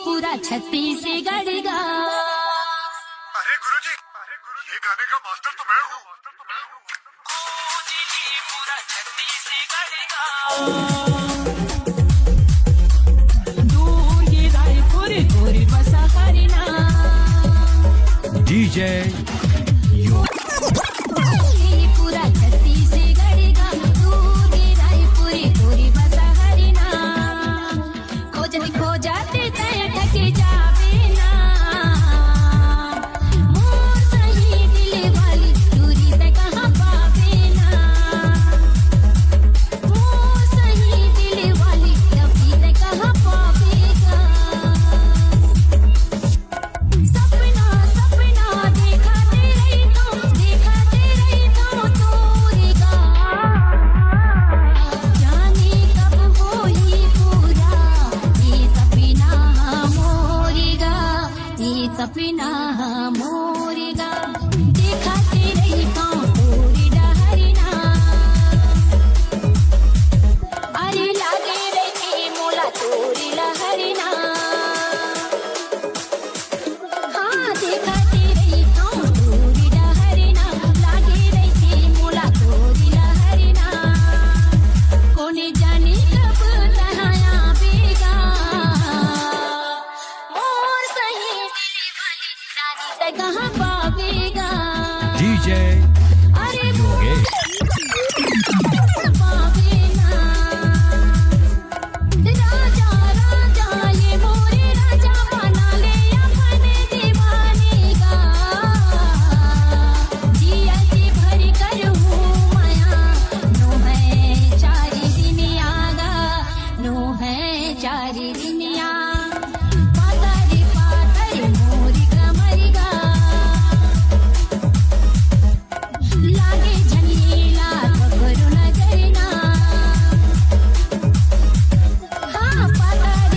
पूरा छत्तीसगढ़ गा। अरे गुरुजी, ये गाने का मास्टर तो मैं हूँ। पूरा छत्तीसगढ़ गा। दूर ये रायपुर गोरी बसा हरिना DJ पूरा छत्तीसगढ़ गा। दूर ये रायपुर गोरी बसा हरिना खो जाते तय ठके जावे ना। मोर सही दिल वाली दूरी से कहाँ पावे ना। मोर सही दिल वाली दूरी से कहाँ पावेगा। सपना सपना देखाते रही तो तोरेगा। जाने कब होई पूरा ये सपना मोरेगा। ये सपना मोरेगा। देखाते रही तो तोरे डहरिना। अरे लागे रही मोला तोरे लहरिना। हाँ देखाते रही तो तोरे डहरिना। लागे रही मोला तोरे लहरिना। कोने जाने कब तहाँ आवेगा। मोर सही दिल वाली रानी से कहाँ पावेगा। DJ अरे योगेश पावेना। राजा राजा ये मोरे राजा बना ले अपने दीवाने का। जिया की भरी करूँ माया नो है चारी दिन आगा। नो है चारी दिन आ पातर मोरी कमरिगा। लागे झंझेला ककरो नजरना। हाँ पातर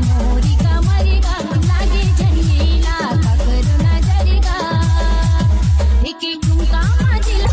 मोरी कमरिगा। लागे झंझेला ककरो नजरगा। एक ठुमका माजिला